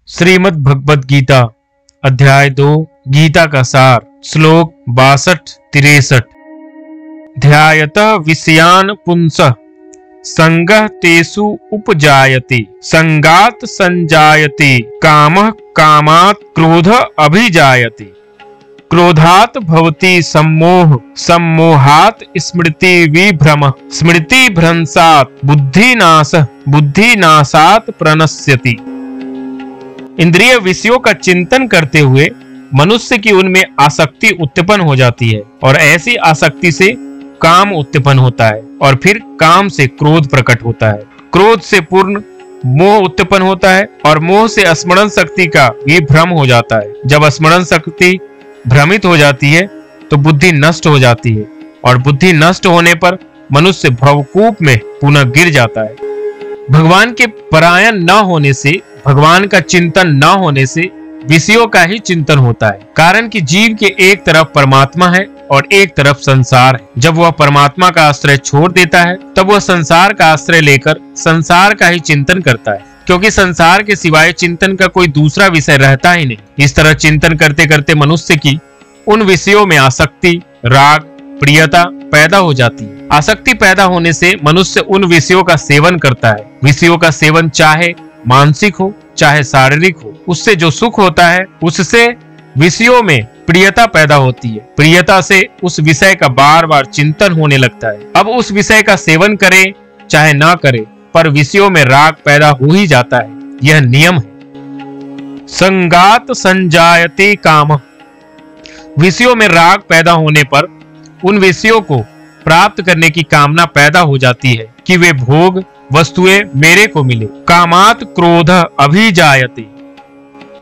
श्रीमद् भगवद गीता अध्याय 2 गीता का सार श्लोक 62-63। ध्यायतः विषयान् पुंसः संगः तेषु उपजायते संगात् संजायते कामः कामात् क्रोधः अभिजायते क्रोधात् भवति सम्मोह सम्मोहात् स्मृति विभ्रमः स्मृति भ्रंशात् बुद्धिनाशः बुद्धिनाशात् प्रणश्यति। इंद्रिय विषयों का चिंतन करते हुए मनुष्य की उनमें आसक्ति उत्पन्न हो जाती है और ऐसी आसक्ति से काम उत्पन्न होता है और फिर काम से क्रोध प्रकट होता है। क्रोध से पूर्ण मोह उत्पन्न होता है और मोह से स्मरण शक्ति का विभ्रम हो जाता है। जब स्मरण शक्ति भ्रमित हो जाती है तो बुद्धि नष्ट हो जाती है और बुद्धि नष्ट होने पर मनुष्य भवकूप में पुनः गिर जाता है। भगवान के परायण न होने से, भगवान का चिंतन न होने से विषयों का ही चिंतन होता है। कारण कि जीव के एक तरफ परमात्मा है और एक तरफ संसार है। जब वह परमात्मा का आश्रय छोड़ देता है तब वह संसार का आश्रय लेकर संसार का ही चिंतन करता है, क्योंकि संसार के सिवाय चिंतन का कोई दूसरा विषय रहता ही नहीं। इस तरह चिंतन करते करते मनुष्य की उन विषयों में आसक्ति, राग, प्रियता पैदा हो जाती है। आसक्ति पैदा होने से मनुष्य उन विषयों का सेवन करता है। विषयों का सेवन चाहे मानसिक हो चाहे शारीरिक हो, उससे जो सुख होता है उससे विषयों में प्रियता पैदा होती है। प्रियता से उस विषय का बार बार चिंतन होने लगता है। अब उस विषय का सेवन करे चाहे ना करे, पर विषयों में राग पैदा हो ही जाता है। यह नियम है। संगात संजायते कामः। विषयों में राग पैदा होने पर उन विषयों को प्राप्त करने की कामना पैदा हो जाती है कि वे भोग वस्तुएं मेरे को मिले। कामात् क्रोधः अभिजायते।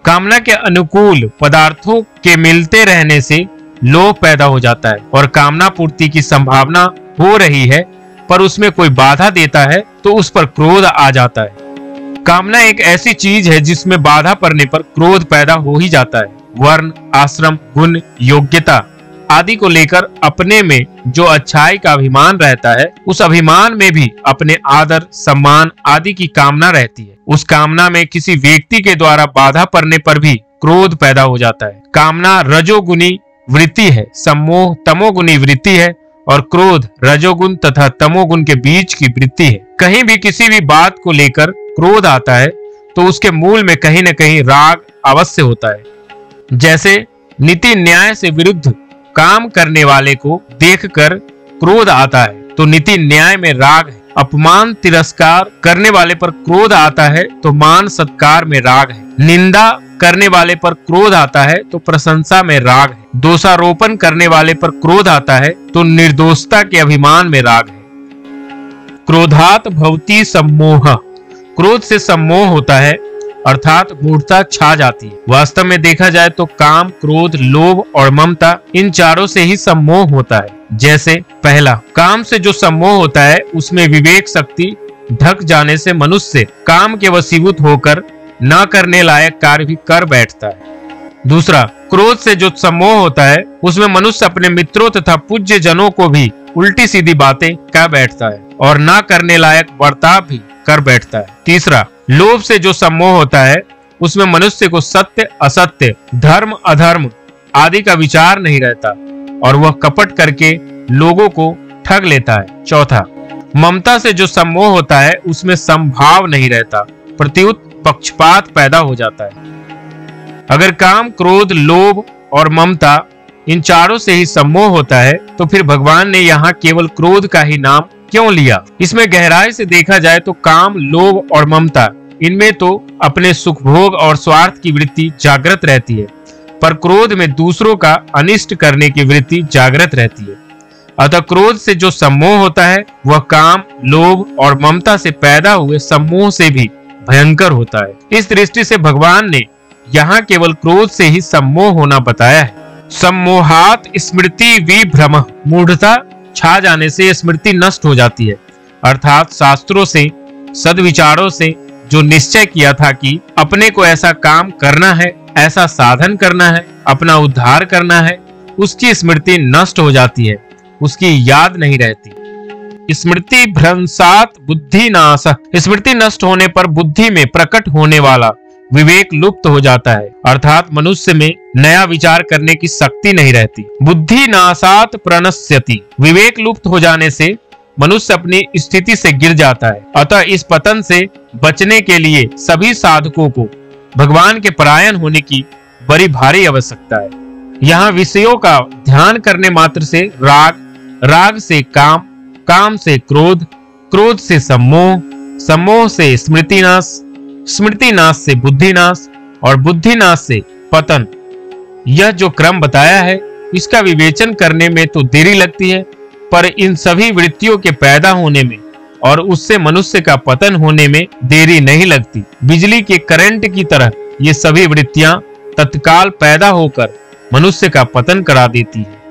कामना के अनुकूल पदार्थों के मिलते रहने से लोभ पैदा हो जाता है और कामना पूर्ति की संभावना हो रही है पर उसमें कोई बाधा देता है तो उस पर क्रोध आ जाता है। कामना एक ऐसी चीज है जिसमें बाधा पड़ने पर क्रोध पैदा हो ही जाता है। वर्ण, आश्रम, गुण, योग्यता आदि को लेकर अपने में जो अच्छाई का अभिमान रहता है, उस अभिमान में भी अपने आदर, सम्मान आदि की कामना रहती है। उस कामना में किसी व्यक्ति के द्वारा बाधा पड़ने पर भी क्रोध पैदा हो जाता है। कामना रजोगुनी वृत्ति है, सम्मोह तमोगुनी वृत्ति है और क्रोध रजोगुण तथा तमोगुण के बीच की वृत्ति है। कहीं भी किसी भी बात को लेकर क्रोध आता है तो उसके मूल में कहीं न कहीं राग अवश्य होता है। जैसे नीति न्याय से विरुद्ध काम करने वाले को देखकर क्रोध आता है तो नीति न्याय में राग है। अपमान तिरस्कार करने वाले पर क्रोध आता है तो मान सत्कार में राग है। निंदा करने वाले पर क्रोध आता है तो प्रशंसा में राग है। दोषारोपण करने वाले पर क्रोध आता है तो निर्दोषता के अभिमान में राग है। क्रोधात् भवति सम्मोह। क्रोध से सम्मोह होता है अर्थात मूढ़ता छा जाती है। वास्तव में देखा जाए तो काम, क्रोध, लोभ और ममता इन चारों से ही सम्मोह होता है। जैसे पहला, काम से जो सम्मोह होता है उसमें विवेक शक्ति ढक जाने से मनुष्य काम के वशीभूत होकर न करने लायक कार्य भी कर बैठता है। दूसरा, क्रोध से जो सम्मोह होता है उसमें मनुष्य अपने मित्रों तथा पूज्य जनों को भी उल्टी सीधी बातें कह बैठता है और न करने लायक बर्ताव भी कर बैठता है। तीसरा, लोभ से जो सम्मोह होता है उसमें मनुष्य को सत्य असत्य, धर्म अधर्म आदि का विचार नहीं रहता और वह कपट करके लोगों को ठग लेता है। चौथा, ममता से जो सम्मोह होता है उसमें समभाव नहीं रहता, प्रत्युत पक्षपात पैदा हो जाता है। अगर काम, क्रोध, लोभ और ममता इन चारों से ही सम्मोह होता है तो फिर भगवान ने यहाँ केवल क्रोध का ही नाम क्यों लिया? इसमें गहराई से देखा जाए तो काम, लोभ और ममता इनमें तो अपने सुख भोग और स्वार्थ की वृत्ति जागृत रहती है, पर क्रोध में दूसरों का अनिष्ट करने की वृत्ति जागृत रहती है। अतः क्रोध से जो सम्मोह होता है वह काम, लोभ और ममता से पैदा हुए सम्मोह से भी भयंकर होता है। इस दृष्टि से भगवान ने यहाँ केवल क्रोध से ही सम्मोह होना बताया है। सम्मोहात् स्मृति विभ्रमः। मूढ़ता छा जाने से स्मृति नष्ट हो जाती है, अर्थात शास्त्रों से, सद्विचारों से जो निश्चय किया था कि अपने को ऐसा काम करना है, ऐसा साधन करना है, अपना उद्धार करना है, उसकी स्मृति नष्ट हो जाती है, उसकी याद नहीं रहती। स्मृति भ्रंशात् बुद्धिनाशः। स्मृति नष्ट होने पर बुद्धि में प्रकट होने वाला विवेक लुप्त हो जाता है, अर्थात मनुष्य में नया विचार करने की शक्ति नहीं रहती। बुद्धि नाशात प्रणश्यति, विवेक लुप्त हो जाने से मनुष्य अपनी स्थिति से गिर जाता है। अतः इस पतन से बचने के लिए सभी साधकों को भगवान के परायण होने की बड़ी भारी आवश्यकता है। यहाँ विषयों का ध्यान करने मात्र से राग, राग से काम, काम से क्रोध, क्रोध से सम्मोह, सम्मोह से स्मृतिनाश, स्मृतिनाश से बुद्धिनाश और बुद्धिनाश से पतन, यह जो क्रम बताया है इसका विवेचन करने में तो देरी लगती है, पर इन सभी वृत्तियों के पैदा होने में और उससे मनुष्य का पतन होने में देरी नहीं लगती। बिजली के करंट की तरह ये सभी वृत्तियां तत्काल पैदा होकर मनुष्य का पतन करा देती है।